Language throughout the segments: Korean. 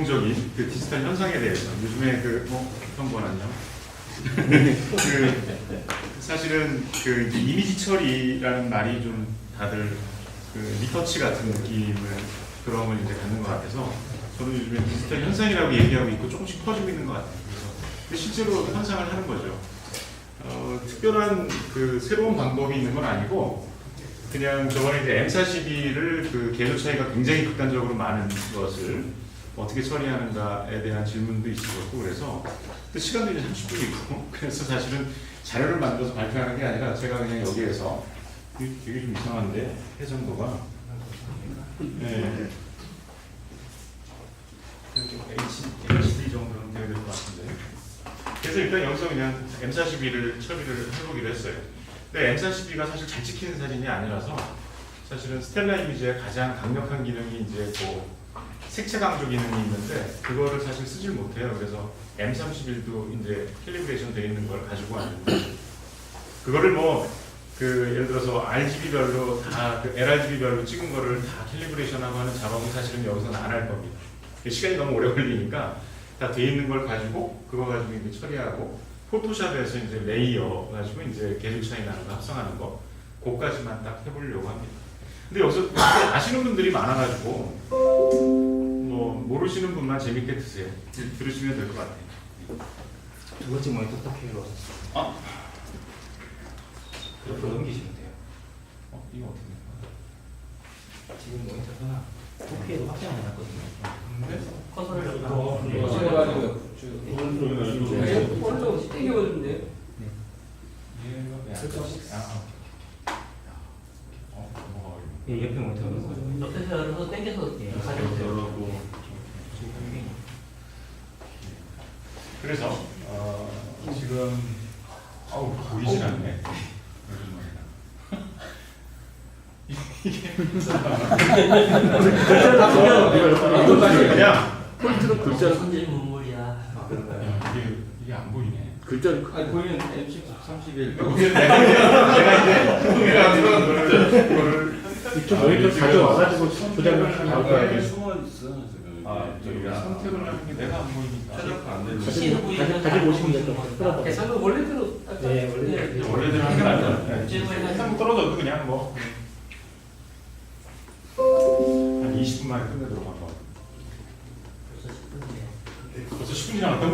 기본적인 그 디지털 현상에 대해서 요즘에 어떤 거는요. 사실은 그 이미지 처리라는 말이 좀 다들 그 리터치 같은 느낌을 그런 걸 이제 갖는 것 같아서 저는 요즘에 디지털 현상이라고 얘기하고 있고 조금씩 퍼지고 있는 것 같아요. 그래서 실제로 현상을 하는 거죠. 특별한 그 새로운 방법이 있는 건 아니고 그냥 저번에 이제 M42를 그 계도 차이가 굉장히 극단적으로 많은 것을 어떻게 처리하는가에 대한 질문도 있었고 그래서 또 시간도 이제 30분이고 그래서 사실은 자료를 만들어서 발표하는 게 아니라 제가 그냥 여기에서 되게 좀 이상한데 해상도가 네. 좀 HD 정도는 되어야 될 것 같은데 그래서 일단 여기서 그냥 M42를 처리를 해보기로 했어요. 근데 M42가 사실 잘 찍히는 사진이 아니라서 사실은 스텔라 이미지의 가장 강력한 기능이 이제 색채 강조 기능이 있는데 그거를 사실 쓰질 못해요. 그래서 M31도 이제 캘리브레이션 되어 있는 걸 가지고 왔는데 그거를 예를 들어서 RGB별로 다 LRGB별로 찍은 거를 다 캘리브레이션하고 하는 작업은 사실은 여기서는 안 할 겁니다. 시간이 너무 오래 걸리니까 다 돼 있는 걸 가지고 그거 가지고 이제 처리하고 포토샵에서 이제 레이어 가지고 이제 계절 차이 나는 거 합성하는 거 그거까지만 딱 해보려고 합니다. 근데 여기서 아시는 분들이 많아가지고 모르시는 분만 재밌게 들으시면 될 것 같아요. 두 번째 모니터 딱 해로 옆으로 넘기시면 돼요. 이거 어떻게 된 거야? 지금 모니터가 2K로 확장을 해놨거든요. 근데 커서를 찍어가지고 오른쪽 땡겨버리는데요? 얘가 뭐가 어려워? 예, 옆에 모니터는 옆에서 열어서 땡겨서 가져오세요. 그래서 지금 보이진 않네. 이게 그냥 폴트는 글자를 손질 문물이야. 이게 안 보이네. 글자를 보이는 M10, 31 내가 이제 그거를 이쪽 모니터 가져와가지고 조작을 하는 거야. 숨어 있어. 저희가 선택을 하는 게 내가 안 보이니까 최저가 안 되는. 가지고 오시면 될것 같아요. 계산은 원래대로 네, 원래. 원래대로 하는 건 아니야. 한번 떨어져도 그냥 한 20분 만에 끝내도록 한 거. 벌써 10분 지나갔다고?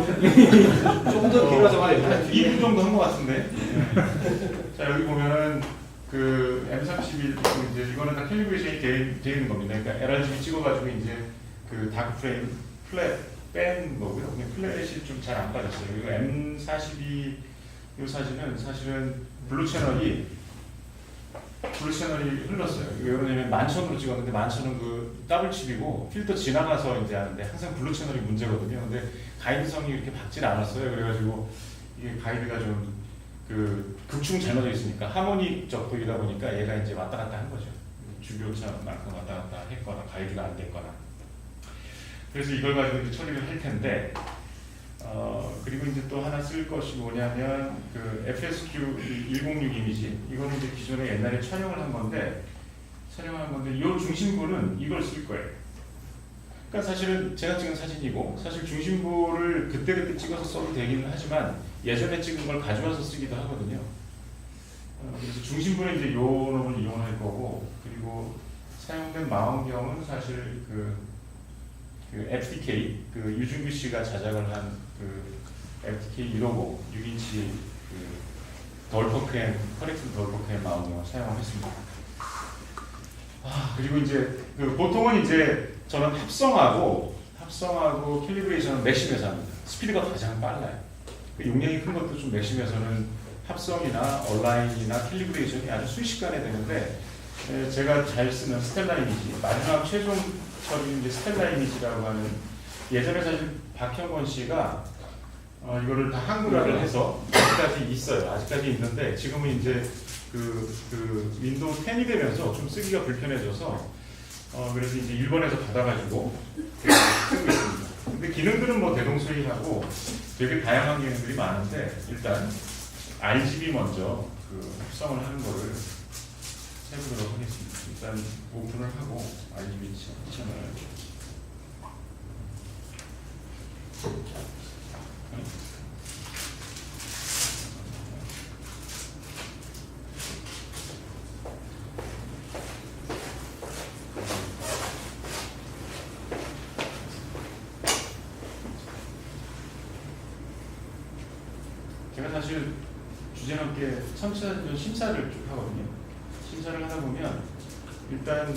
조금 더 필요하죠. 한 2분 정도 한 것 같은데. 자 여기 보면은 그 M31 이제 이거는 다 캘리브레이션이 되어 있는 겁니다. 그러니까 LRGB 찍어가지고 이제 그 다크 프레임 플랫 뺀 거고요. 근데 플랫이 좀 잘 안 빠졌어요. 그리고 M42 이 사진은 사실은 블루 채널이 흘렀어요. 이게 왜냐면 11,000으로 찍었는데 11,000은 그 더블 칩이고 필터 지나가서 이제 하는데 항상 블루 채널이 문제거든요. 근데 가이드성이 이렇게 밝질 않았어요. 그래가지고 이게 가이드가 좀 그 극충 잘못져 있으니까 하모닉적 도이다 보니까 얘가 이제 왔다 갔다 한 거죠. 주교차만큼 왔다 갔다 했거나 가이드가 안 됐거나. 그래서 이걸 가지고 이제 처리를 할 텐데. 그리고 이제 또 하나 쓸 것이 뭐냐면 그 FSQ 106 이미지 이거는 이제 기존에 옛날에 촬영을 한 건데 이 중심부는 이걸 쓸 거예요. 그러니까 사실은 제가 찍은 사진이고 사실 중심부를 그때그때 찍어서 써도 되기는 하지만 예전에 찍은 걸 가져와서 쓰기도 하거든요. 그래서 중심부는 이제 요 놈을 이용할 거고 그리고 사용된 망원경은 사실 그 FTK 그 유준규 씨가 자작을 한 그 FTK 155 6인치 그 덜퍼크햄 커렉트 덜퍼크햄 망원경을 사용했습니다. 그리고 이제 그 보통은 이제 저는 합성하고 캘리브레이션은 맥심에서 합니다. 스피드가 가장 빨라요. 그 용량이 큰 것도 좀 맥심에서는 합성이나 얼라인이나 캘리브레이션이 아주 순식간에 되는데 제가 잘 쓰는 스텔라 이미지 마지막 최종 처리 이제 스텔라 이미지라고 하는 예전에 사실 박형건 씨가 이거를 다 한글화를 해서 아직까지 있어요. 아직까지 있는데 지금은 이제 그 윈도우 10이 되면서 좀 쓰기가 불편해져서 그래서 이제 일본에서 받아가지고 쓰고 있습니다. 근데 기능들은 대동소이하고 되게 다양한 기능들이 많은데 일단 RGB 먼저 그 합성을 하는 거를 해보도록 하겠습니다. 일단 오픈을 하고 RGB 채널 제가 사실 주제넘게 심사를 쭉 하거든요. 심사를 하다 보면 일단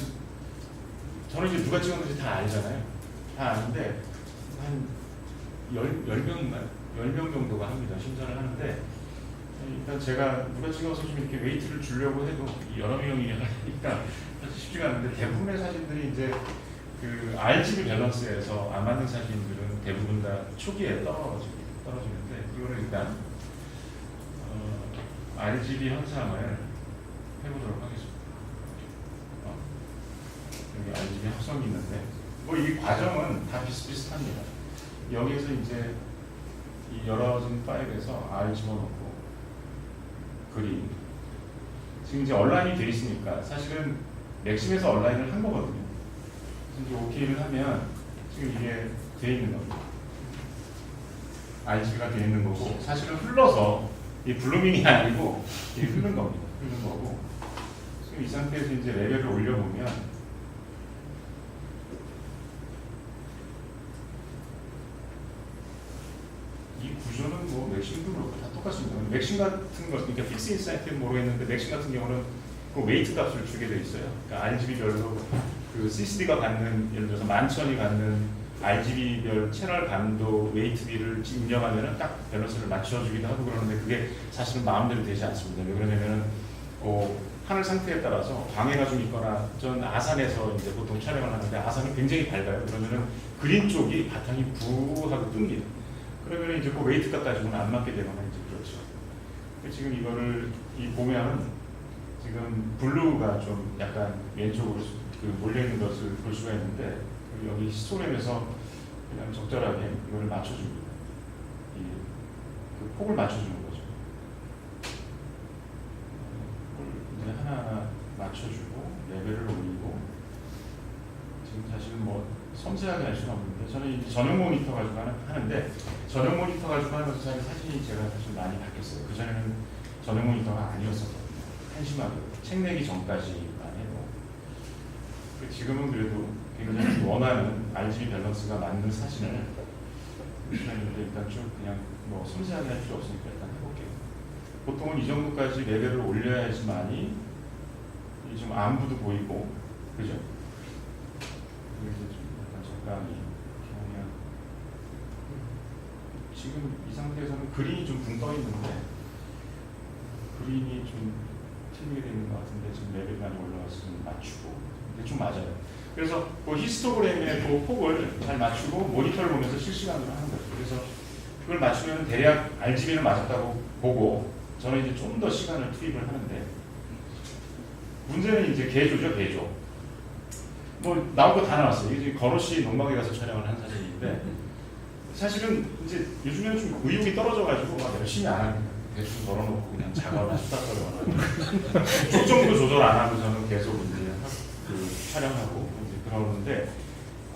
저는 이제 누가 찍었는지 다 알잖아요. 다 아는데 한 10명 정도가 합니다. 심사를 하는데 일단 제가 누가 찍어서 좀 이렇게 웨이트를 주려고 해도 여러 명이 하니까 사실 쉽지가 않은데 대부분의 사진들이 이제 그 RGB 밸런스에서 안 맞는 사진들은 대부분 다 초기에 떨어지는데 이거는 일단 RGB 현상을 해보도록 하겠습니다. 여기 RGB 합성이 있는데 뭐 이 과정은 다 비슷비슷합니다. 여기에서 이제 이 열어진 파일에서 R 집어넣고 그림 지금 이제 온라인이 돼 있으니까 사실은 맥심에서 온라인을 한 거거든요. 이제 OK를 하면 지금 이게 돼 있는 겁니다. RGB가 돼 있는 거고 사실은 흘러서 이 블루밍이 아니고 이게 흐른 겁니다. 흐른 거고 지금 이 상태에서 이제 레벨을 올려보면 이 구조는 뭐 맥심도 그렇고 다 똑같습니다. 맥심 같은 거, 그러니까 픽스 인사이트는 모르겠는데 맥심 같은 경우는 그 웨이트 값을 주게 돼 있어요. 그러니까 RGB별로 그 CCD가 갖는 예를 들어서 11,000이 갖는 RGB별 채널 감도 웨이트비를 입력하면은 딱 밸런스를 맞춰주기도 하고 그러는데 그게 사실은 마음대로 되지 않습니다. 왜 그러냐면은 하늘 상태에 따라서 광해가 좀 있거나 전 아산에서 이제 보통 촬영을 하는데 아산은 굉장히 밝아요. 그러면은 그린 쪽이 바탕이 부하고 뜹니다. 그러면 이제 그 웨이트 값 가지고는 안 맞게 되거나 이제 그렇죠. 지금 이거를 보면은 지금 블루가 좀 약간 왼쪽으로 그 몰려 있는 것을 볼 수가 있는데 여기 히스토그램에서 그냥 적절하게 이걸 맞춰줍니다. 그 폭을 맞춰주는 거죠. 이제 하나하나 맞춰주고 레벨을 올리고 지금 사실은 뭐 섬세하게 할 수는 없는데 저는 이제 전용 모니터 가지고 하는데 전용 모니터 가지고 하면서 사진이 제가 사실 많이 바뀌었어요. 그 전에는 전용 모니터가 아니었었거든요. 한심하게 책 내기 전까지만 해도 지금은 그래도 굉장히 원하는 RGB 밸런스가 맞는 사진을 보시는데 일단 좀 그냥 뭐 섬세하게 할 필요 없으니까 일단 해볼게요. 보통은 이 정도까지 레벨을 올려야지만이 좀 안부도 보이고 그죠? 그래서 좀 약간 적당히 보면 지금 이 상태에서는 그린이 좀 붕 떠 있는데 그린이 좀 틀리게 되는 것 같은데 지금 레벨이 많이 올라와서 좀 맞추고 근데 좀 맞아요. 그래서 그 히스토그램의 그 폭을 잘 맞추고 모니터를 보면서 실시간으로 하는 거죠. 그래서 그걸 맞추면 대략 RGB는 맞았다고 보고 저는 이제 좀 더 시간을 투입을 하는데 문제는 이제 개조죠, 개조. 뭐 나올 거 다 나왔어요. 이게 건호씨 농막에 가서 촬영을 한 사진인데 사실은 이제 요즘에는 좀 의욕이 떨어져가지고 막 열심히 안 합니다. 대충 덜어놓고 그냥 작업을 수다떨어요. 초점도 조절 안 하고 저는 계속 이제 그 촬영하고 이제 그러는데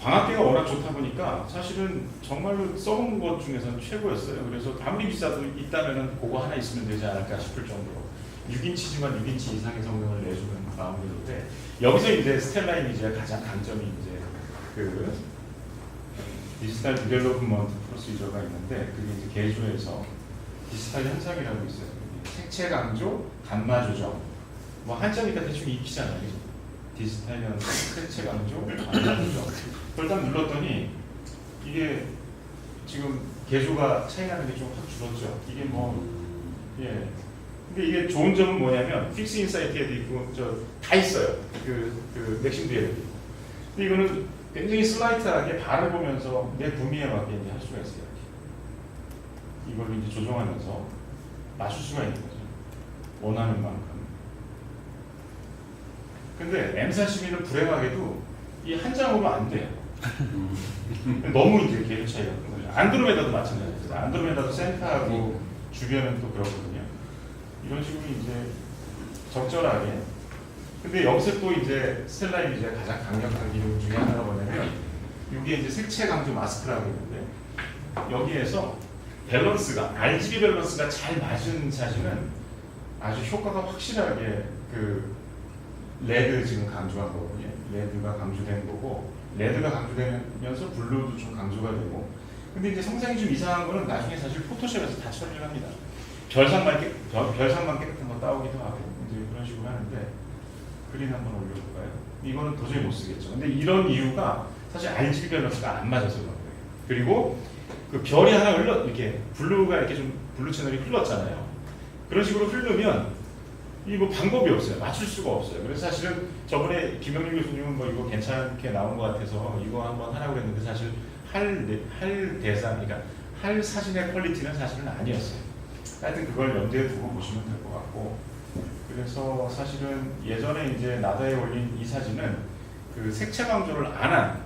광학계가 워낙 좋다 보니까 사실은 정말로 써본 것 중에서는 최고였어요. 그래서 아무리 비싸도 있다면은 그거 하나 있으면 되지 않을까 싶을 정도로 6인치지만 6인치 이상의 성능을 내주는 마음들인데 여기서 이제 스텔라 이미지의 가장 강점이 이제 그 디지털 디벨로프먼트 프로시저가 있는데 그게 이제 개조에서 디지털 현상이라고 있어요. 색채 강조, 감마 조정. 뭐 한자니까 대충 익히잖아요. 디지털 현상, 색채 강조, 감마 조정. 그걸 딱 눌렀더니 이게 지금 개조가 차이 나는 게 좀 확 줄었죠. 이게 뭐 예. 근데 이게 좋은 점은 뭐냐면 픽스 인사이트에도 있고 다 있어요. 그 맥심드에도 있고. 근데 이거는 굉장히 슬라이트하게 발을 보면서 내 구미에 맞게 이제 할 수가 있어요. 이걸로 이제 조정하면서 맞출 수가 있는 거죠. 원하는 만큼. 근데 M42는 불행하게도 이 한 장으로 안 돼요. 너무 이제 계류 차이가 큰 거죠. 안드로메다도 마찬가지예요. 안드로메다도 센터하고 주변은 또 그렇거든요. 이런 식으로 이제 적절하게. 근데 여기서 또 이제 스텔라 이미지가 가장 강력한 기능 중에 하나가 뭐냐면 이게 이제 색채 강조 마스크라고 있는데 여기에서 밸런스가 RGB 밸런스가 잘 맞은 사진은 아주 효과가 확실하게 그 레드 지금 강조한 거거든요. 레드가 강조된 거고 레드가 강조되면서 블루도 좀 강조가 되고 근데 이제 성상이 좀 이상한 거는 나중에 사실 포토샵에서 다 처리를 합니다. 별상만 깨끗한 거 따오기도 하고 이제 그런 식으로 하는데 그린 한번 올려볼까요? 이거는 도저히 못 쓰겠죠. 근데 이런 이유가 사실 RGB 밸런스가 안 맞아서 그런 거예요. 그리고 그 별이 하나 이렇게 블루가 이렇게 좀 블루 채널이 흘렀잖아요. 그런 식으로 흐르면 이 뭐 방법이 없어요. 맞출 수가 없어요. 그래서 사실은 저번에 김영일 교수님은 뭐 이거 괜찮게 나온 것 같아서 이거 한번 하라고 했는데 사실 할 대상, 그러니까 할 사진의 퀄리티는 사실은 아니었어요. 하여튼 그걸 염두에 두고 보시면 될 것 같고 그래서 사실은 예전에 이제 나다에 올린 이 사진은 그 색채 강조를 안 한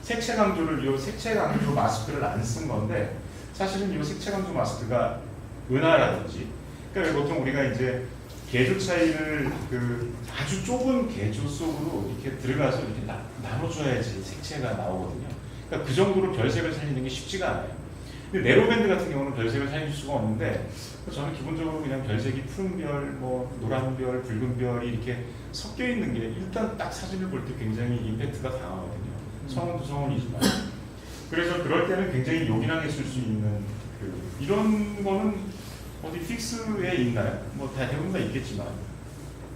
색채 강조 마스크를 안 쓴 건데 사실은 이 색채 강조 마스크가 은하라든지 그러니까 보통 우리가 이제 개조 차이를 그 아주 좁은 개조 속으로 이렇게 들어가서 이렇게 나눠줘야지 색채가 나오거든요. 그러니까 그 정도로 별색을 살리는 게 쉽지가 않아요. 근데 네로밴드 같은 경우는 별색을 살릴 수가 없는데 저는 기본적으로 그냥 별색이 푸른 별, 뭐 노란 별, 붉은 별이 이렇게 섞여 있는 게 일단 딱 사진을 볼 때 굉장히 임팩트가 강하거든요. 성운도 성운이지만 그래서 그럴 때는 굉장히 요긴하게 쓸 수 있는 이런 거는 어디 픽스에 있나요? 뭐 대부분 다 있겠지만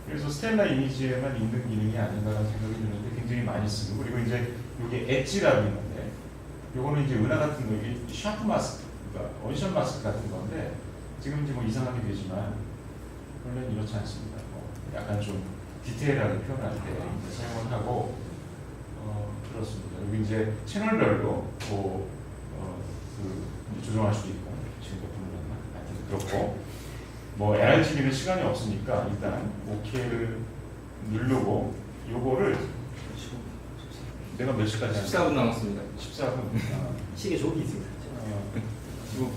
그래서 스텔라 이미지에만 있는 기능이 아닌가라는 생각이 드는데 굉장히 많이 쓰고 그리고 이제 이게 엣지라고 있는데 요거는 이제 은하 같은 거 이게 샤프 마스크, 그러니까 원샷 마스크 같은 건데 지금 이제 뭐 이상하게 되지만 원래는 이렇지 않습니다. 약간 좀 디테일하게 표현할 때 이제 사용을 하고 그렇습니다. 여기 이제 채널별로 조정할 수도 있고 지금 몇 분을 했나? 하여튼 그렇고 뭐 RGB는 시간이 없으니까 일단 OK를 누르고 요거를 내가 몇 시까지 하냐? 14분 남았습니다. 14분. 시계 조기 있습니다. 이거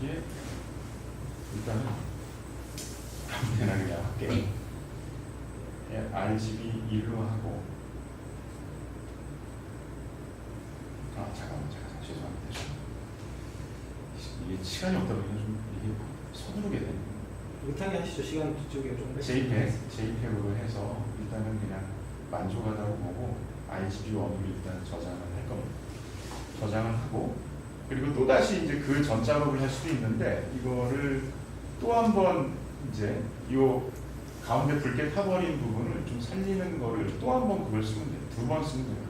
이게 일단은 아무데나 그냥 할게요. RGB 1로 하고 잠깐만 죄송합니다. 이게 시간이 없다 보니까 좀 이게 서두르게 되네요. 못하게 하시죠. 시간 뒤쪽에 좀. JPEG으로 해서 일단은 그냥 만족하다고 보고 RGB 1으로 일단 저장을 할 겁니다. 저장을 하고 그리고 또 다시 이제 그 전 작업을 할 수도 있는데 이거를 또 한번 이제 요 가운데 붉게 타버린 부분을 좀 살리는 거를 또 한 번 그걸 쓰면 돼요. 2번 쓰면 되는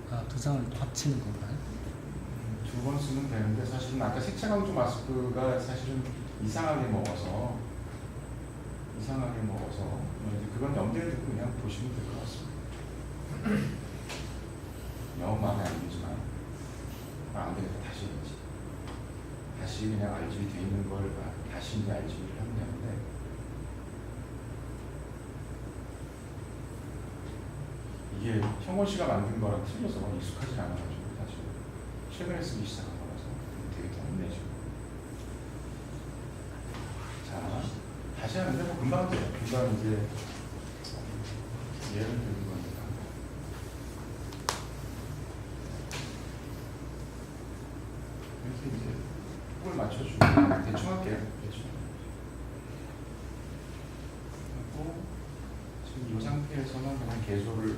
거죠. 두 장을 합치는 건가요? 2번 쓰면 되는데 사실은 아까 색채 강조 마스크가 사실은 이상하게 먹어서 그건 염두에 두고 그냥 보시면 될 것 같습니다. 영 마음에 안 들지만 안 되겠다 다시 해야지. 다시 그냥 RGB 돼 있는 걸 다시 이제 RGB를 하면 되는데 이게 형원 씨가 만든 거랑 틀려서 익숙하지 않아가지고 사실 최근에 쓰기 시작한 거라서 되게 덥네 지금. 자 다시 하는데 뭐 금방 돼요. 금방 이제 예를 드는 거니까. 이렇게 이제 꼴 맞춰주고 대충 할게요. 대충. 그리고 지금 이 상태에서는 그냥 개조를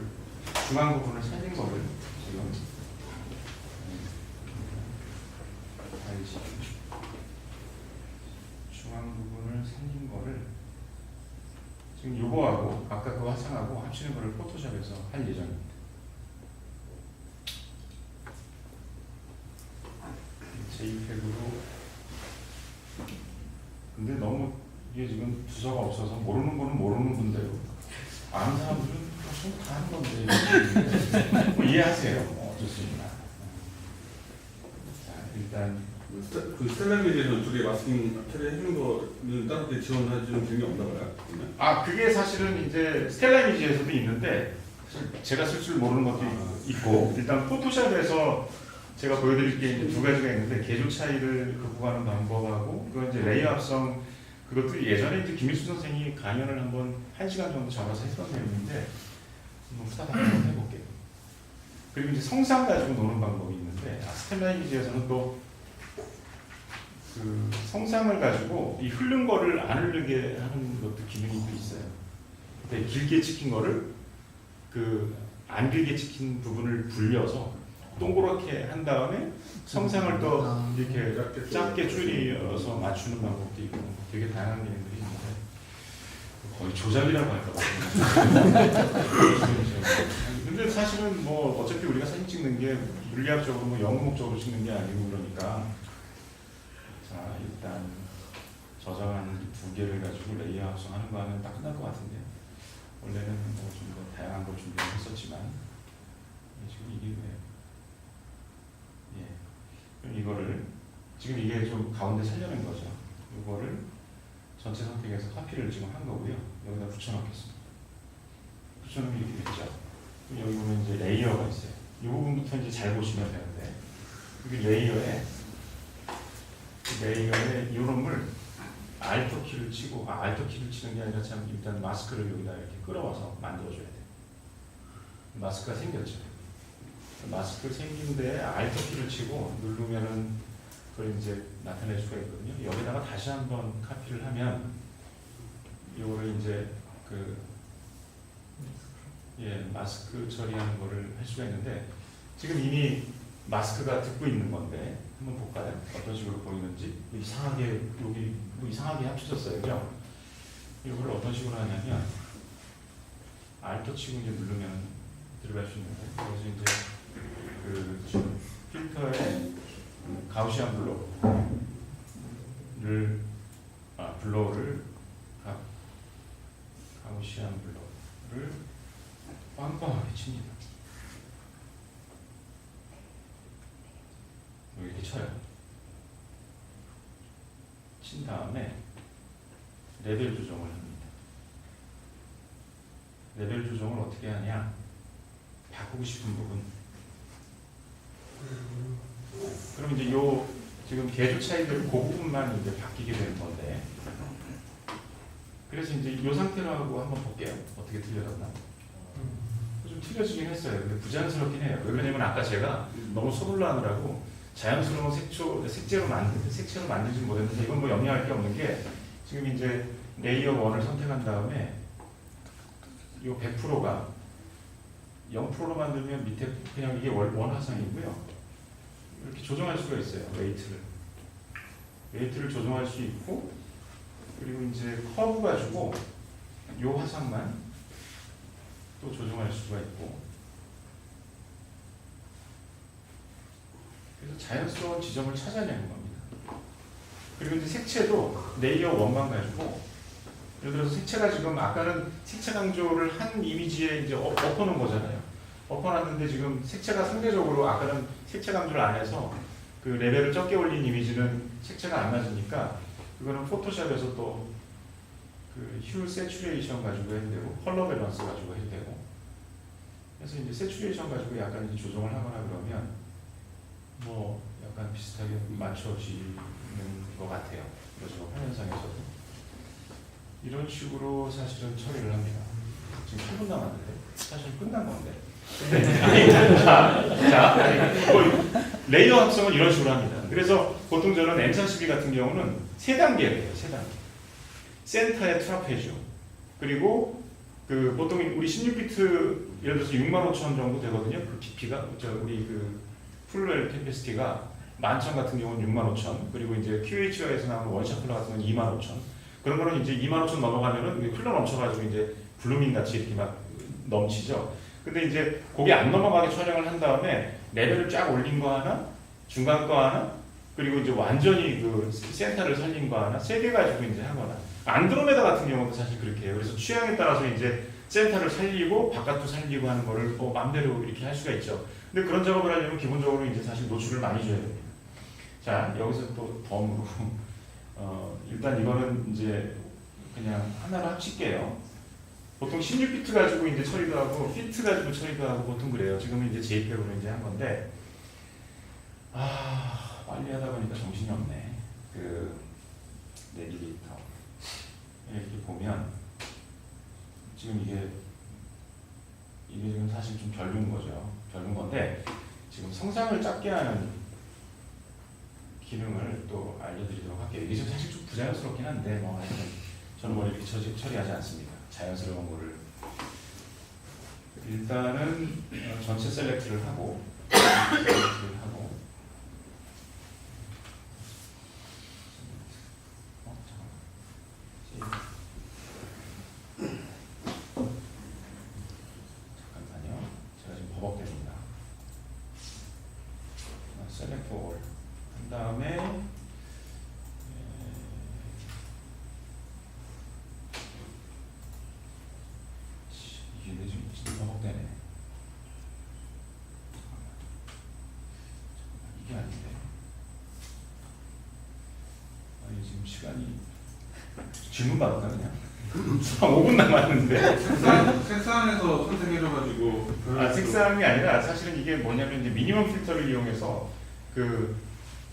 중앙 부분을 살린 거를 지금 알지. 중앙 부분을 살린 거를 지금 요거하고 아까 그 화상하고 합치는 거를 포토샵에서 할 예정입니다. JPEG으로 근데 너무 이게 지금 주소가 없어서 모르는 거는 모르는 분대로 아는 사람들은 다 하는 건데 뭐 이해하세요. 어떻습니까? 자 일단 그 스텔라미디에서 둘이 마스킹 처리 해준 거는 따로 지원해주는 기능이 없나 봐요. 그게 사실은 이제 스텔라 이미지에서도 있는데 제가 쓸 줄 모르는 것도 있고 일단 포토샵에서 제가 보여드릴 게 이제 2가지가 있는데 개조 차이를 극복하는 방법하고 그건 이제 레이어 합성 그것도 예전에 이제 김일수 선생이 강연을 한번 1시간 정도 잡아서 했던 내용인데 한번 후다닥 한번 해볼게요. 그리고 이제 성상 가지고 노는 방법이 있는데 스텔라이기즈에서는 또 그 성상을 가지고 이 흐른 거를 안 흐르게 하는 것도 기능이 또 있어요. 근데 길게 찍힌 거를 그 안 길게 찍힌 부분을 불려서 동그랗게 한 다음에 성상을 또 이렇게 작게 줄여서 맞추는 방법도 있고 되게 다양한 기능들이 있는데 거의 조작이라고 할까 봐. 근데 사실은 뭐 어차피 우리가 사진 찍는 게 물리학적으로 뭐 연구 목적으로 찍는 게 아니고 그러니까 자 일단 저장한 두 개를 가지고 레이어 합성하는 거 하면 딱 끝날 것 같은데 원래는 뭐 좀 더 다양한 걸 준비했었지만 지금 이게 왜? 예, 그럼 이거를 지금 이게 좀 가운데 살려낸 거죠. 이거를 전체 선택해서 카피를 지금 한 거고요. 여기다 붙여넣겠습니다. 붙여넣으면 이렇게 됐죠. 그럼 여기 보면 이제 레이어가 있어요. 이 부분부터 이제 잘 보시면 되는데 여기 레이어에 이름을 알터 키를 치고 알터 키를 치는 게 아니라 참 일단 마스크를 여기다 이렇게 끌어와서 만들어줘야 돼. 마스크가 생겼죠. 마스크 생긴 데에 알터 키를 치고 누르면은 그걸 이제 나타낼 수가 있거든요. 여기다가 다시 한번 카피를 하면 이거를 이제 그 마스크 처리하는 거를 할 수가 있는데 지금 이미 마스크가 듣고 있는 건데 한번 볼까요? 어떤 식으로 보이는지 이상하게 여기 뭐 이상하게 합쳐졌어요, 그죠? 이걸 어떤 식으로 하냐면 알터 치고 이제 누르면 들어갈 수 있는데 그래서 이제 그 필터에 가우시안 블로우를 가우시안 블로우를 빵빵하게 칩니다. 이렇게 쳐요. 친 다음에 레벨 조정을 합니다. 레벨 조정을 어떻게 하냐? 바꾸고 싶은 부분. 그럼 이제 요 지금 개조 차이대로 그 부분만 이제 바뀌게 되는 건데. 그래서 이제 이 상태로 하고 한번 볼게요. 어떻게 틀려졌나? 좀 틀려지긴 했어요. 근데 부자연스럽긴 해요. 왜냐면 아까 제가 너무 서둘러 하느라고 자연스러운 색채로 만들지 못했는데 이건 뭐 염려할 게 없는 게 지금 이제 레이어 1을 선택한 다음에 이 100%가 0%로 만들면 밑에 그냥 이게 원화상이고요. 이렇게 조정할 수가 있어요. 웨이트를 조정할 수 있고 그리고 이제 커브 가지고 이 화상만 또 조정할 수가 있고 그래서 자연스러운 지점을 찾아내는 겁니다. 그리고 이제 색채도 레이어 1만 가지고 예를 들어서 색채가 지금 아까는 색채 강조를 한 이미지에 이제 엎어놓은 거잖아요. 엎어놨는데 지금 색채가 상대적으로 아까는 색채 강조를 안 해서 그 레벨을 적게 올린 이미지는 색채가 안 맞으니까 그거는 포토샵에서 또 그 휴 세츄레이션 가지고 해도 되고 컬러 밸런스 가지고 해도 되고 그래서 이제 세츄레이션 가지고 약간 이제 조정을 하거나 그러면 뭐 약간 비슷하게 맞춰지는 것 같아요. 그래서 화면상에서도 이런 식으로 사실은 처리를 합니다. 지금 8분 남았는데 사실 끝난 건데. 레이어 합성은 이런 식으로 합니다. 그래서 보통 저는 M32 같은 경우는 3단계예요. 3단계. 센터에 트라페지움 그리고 그 보통 우리 16비트 예를 들어서 65,000 정도 되거든요. 그 깊이가 우리 그 풀 캐패시티가 11,000 같은 경우는 65,000 그리고 이제 QH어에서 나오는 원샷 컬러 같은 건 25,000 그런 거는 이제 25,000 넘어가면은 흘러 넘쳐가지고 이제 블루밍 같이 이렇게 막 넘치죠. 근데 이제 거기 안 넘어가게 촬영을 한 다음에 레벨을 쫙 올린 거 하나, 중간 거 하나, 그리고 이제 완전히 그 센터를 살린 거 하나, 3개 가지고 이제 하거나. 안드로메다 같은 경우도 사실 그렇게 해요. 그래서 취향에 따라서 이제 센터를 살리고 바깥도 살리고 하는 거를 뭐 마음대로 이렇게 할 수가 있죠. 근데 그런 작업을 하려면 기본적으로 이제 사실 노출을 많이 줘야 됩니다. 자, 여기서 또 덤으로 일단 이거는 이제 그냥 하나로 합칠게요. 보통 16비트 가지고 이제 처리도 하고 피트 가지고 처리도 하고 보통 그래요. 지금은 이제 JPEG으로 이제 한 건데 빨리 하다 보니까 정신이 없네. 그 내비게이터 이렇게 보면 지금 이게 이게 지금 사실 좀 별론 거죠. 별론 건데 지금 성상을 작게 하는 기능을 또 알려드리도록 할게요. 이게 좀 사실 좀 부자연스럽긴 한데 뭐 하여튼 저는 뭐 이렇게 처리하지 않습니다. 자연스러운 거를 일단은 전체 셀렉트를 하고 잠깐만요. 제가 지금 버벅대입니다. 셀렉트 올 한 다음에 이게 내 지금 진짜 버벅대네. 이게 아닌데. 아니 지금 시간이 질문 받을까 그냥? 한 5분 남았는데. 색상에서 선택해줘가지고. 아 색상이 아니라 사실은 이게 뭐냐면 이제 미니멈 필터를 이용해서 그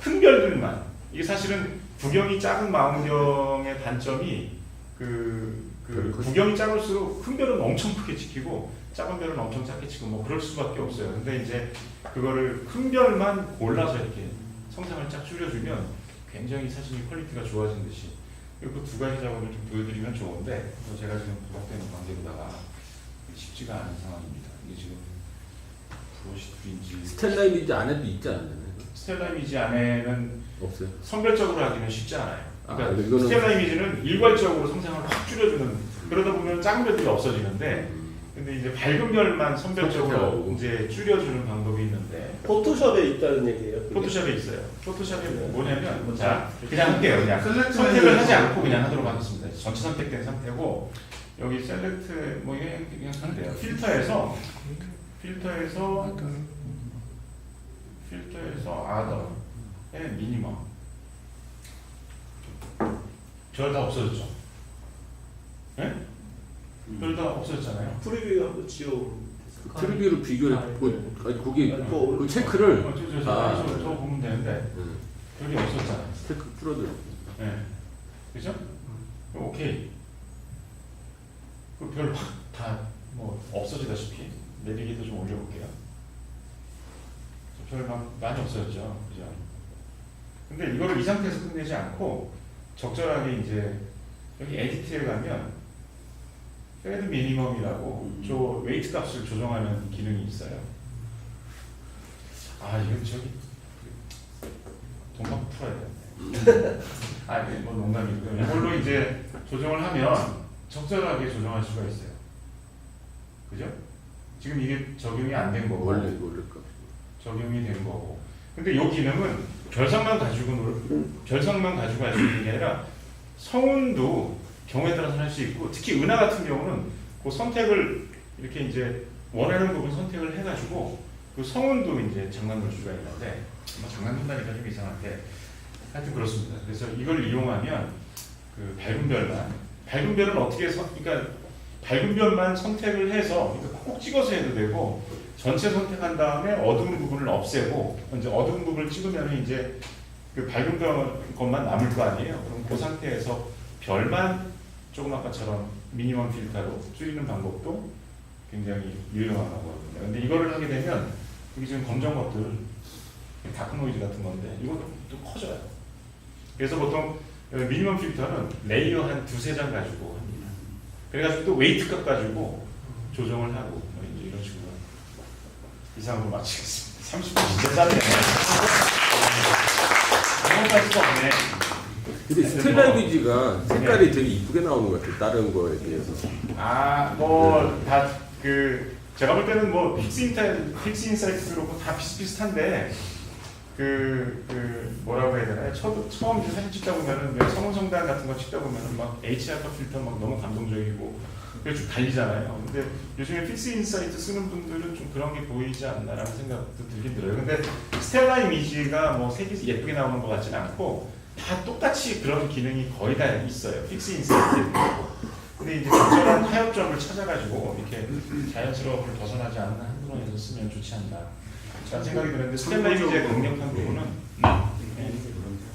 큰 별들만 이게 사실은 구경이 작은 망원경의 단점이 그 구경이 작을수록 큰 별은 엄청 크게 찍히고 작은 별은 엄청 작게 찍고 뭐 그럴 수밖에 없어요. 근데 이제 그거를 큰 별만 골라서 이렇게 성상을 쫙 줄여주면 굉장히 사진이 퀄리티가 좋아진 듯이 그 두 가지 작업을 좀 보여드리면 좋은데 제가 지금 부각되는 관계로다가 쉽지가 않은 상황입니다. 이게 지금 브러쉬툴인지 스텔라 이미지 안에도 있지 않나요? 스텔라 이미지 안에는 없어요. 선별적으로 하기는 쉽지 않아요. 그러니까 근데 이거는 스텔라 이미지는 일괄적으로 성상을 확 줄여주는 그러다 보면 작은 별들이 없어지는데 근데 이제 밝은 별만 선별적으로 선택하고. 이제 줄여주는 방법이 있는데 포토샵에 있다는 얘기예요. 그게? 포토샵에 있어요. 포토샵이 뭐냐면 자 그냥 할게요. 그냥 셀렉트 선택을 하지 않고 그냥 하도록 하겠습니다. 전체 선택된 상태고 여기 셀렉트 뭐 이게 그냥 하면 돼요. 필터에서 아더에 미니멈 별 다 없어졌죠? 예? 별 다 없어졌잖아요. 프리뷰 한번 지워. 트리뷰로 비교해. 아니 거기 그 체크를 저 보면 되는데 별이 없었잖아요. 체크 풀어줘. 예. 그죠? 오케이. 그 별 확 다 뭐 없어지다시피 내비게이터 좀 올려볼게요. 별 막 많이 없어졌죠. 그죠? 근데 이거를 이 상태에서 끝내지 않고 적절하게 이제 여기 에디트에 가면 페드 미니멈이라고 저 웨이트 값을 조정하는 기능이 있어요. 아 이건 저기 돈 받고 풀어야 되는데. 아니 뭐 농담이고요. 이걸로 이제 조정을 하면 적절하게 조정할 수가 있어요. 그죠? 지금 이게 적용이 안 된 거고 원래 값. 적용이 된 거고. 근데 이 기능은 별상만 가지고 할 수 있는 게 아니라 성운도 경우에 따라서 할 수 있고 특히 은하 같은 경우는 그 선택을 이렇게 이제 원하는 부분 선택을 해가지고 그 성운도 이제 장난 넣을 수가 있는데 뭐 장난 넣는다니까 좀 이상한데 하여튼 그렇습니다. 그래서 이걸 이용하면 그 밝은 별은 어떻게 해서 그러니까 밝은 별만 선택을 해서 그러니까 콕콕 찍어서 해도 되고 전체 선택한 다음에 어두운 부분을 없애고 이제 어두운 부분을 찍으면 이제 그 밝은 것만 남을 거 아니에요. 그럼 그 상태에서 별만 조금 아까처럼 미니멈 필터로 줄이는 방법도 굉장히 유용한 거거든요. 근데 이거를 하게 되면 여기 지금 검정 것들 다크 노이즈 같은 건데 이것도 또 커져요. 그래서 보통 미니멈 필터는 레이어 한 2-3장 가지고 합니다. 그래가지고 또 웨이트 값 가지고 조정을 하고 뭐 이제 이런 식으로 이상으로 마치겠습니다. 30분 진짜 짧네요. 넘어갈 수가 없네. 근데 스텔라 이미지가 색깔이 되게 이쁘게 나오는 것 같아요. 다른 거에 비해서. 뭐 다 그 제가 볼 때는 뭐 픽스 인사이트도 그렇고 다 비슷비슷한데 그 뭐라고 해야 되나요? 처음 이제 사진 찍다 보면은 성운성단 같은 거 찍다 보면은 막 HR파 필터 막 너무 감동적이고 그게 좀 달리잖아요. 근데 요즘에 픽스 인사이트 쓰는 분들은 좀 그런 게 보이지 않나라는 생각도 들긴 들어요. 근데 스텔라 이미지가 뭐 색이 예쁘게 나오는 것 같지는 않고 다 똑같이 그런 기능이 거의 다 있어요. 픽스 인사이트에 있고. 근데 이제 적절한 타협점을 찾아가지고 이렇게 자연스러움을 벗어나지 않는 한도론에서 쓰면 좋지 않나. 라는 생각이 드는데 스텔라 이미지의 강력한 부분은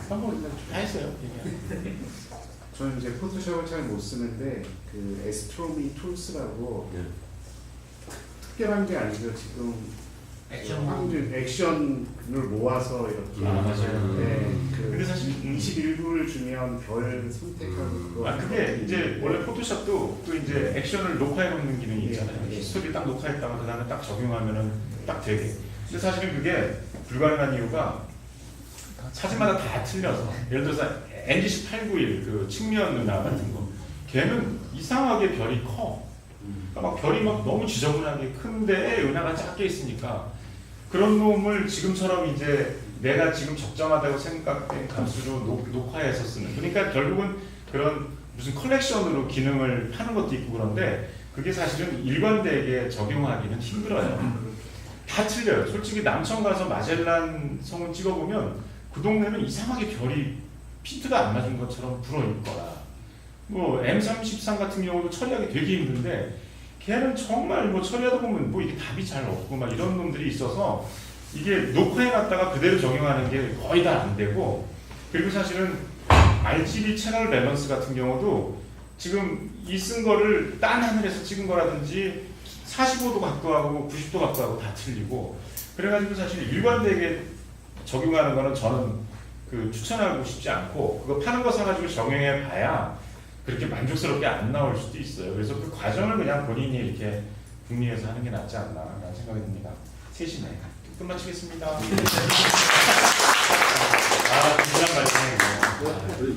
다 했어요. 저는 이제 포토샵을 잘 못 쓰는데 그 에스트로미 툴스라고 특별한 게 아니고 지금 액션. 액션을 모아서 이렇게 아, 맞아요. 네, 근데 사실 21불을 주면 별 선택하고 그거 아 그게 이제 원래 포토샵도 그 이제 액션을 녹화해 놓는 기능이 있잖아요. 예, 예. 스토리 딱 녹화했다가 그 다음에 딱 적용하면은 딱 되게. 근데 사실은 그게 불가능한 이유가 사진마다 다 틀려서 예를 들어서 NGC891 그 측면 은하 같은 거 걔는 이상하게 별이 커. 그러니까 막 별이 막 너무 지저분하게 큰데 은하가 작게 있으니까 그런 놈을 지금처럼 이제 내가 지금 적정하다고 생각된 값으로 녹화해서 쓰는. 그러니까 결국은 그런 무슨 컬렉션으로 기능을 파는 것도 있고 그런데 그게 사실은 일관되게 적용하기는 힘들어요. 다 틀려요. 솔직히 남천 가서 마젤란 성을 찍어보면 그 동네는 이상하게 별이 핀트가 안 맞은 것처럼 불어있거나 뭐 M33 같은 경우도 처리하기 되게 힘든데 걔는 정말 뭐 처리하다 보면 뭐 이게 답이 잘 없고 막 이런 놈들이 있어서 이게 녹화해놨다가 그대로 적용하는 게 거의 다 안 되고 그리고 사실은 RGB 채널 밸런스 같은 경우도 지금 이 쓴 거를 딴 하늘에서 찍은 거라든지 45도 각도하고 90도 각도하고 다 틀리고 그래가지고 사실 일관되게 적용하는 거는 저는 그 추천하고 싶지 않고 그거 파는 거 사가지고 적용해 봐야 그렇게 만족스럽게 안 나올 수도 있어요. 그래서 그 과정을 그냥 본인이 이렇게 궁리해서 하는 게 낫지 않나라는 생각이 듭니다. 3시네. 끝마치겠습니다. 아, 긴장 말씀해.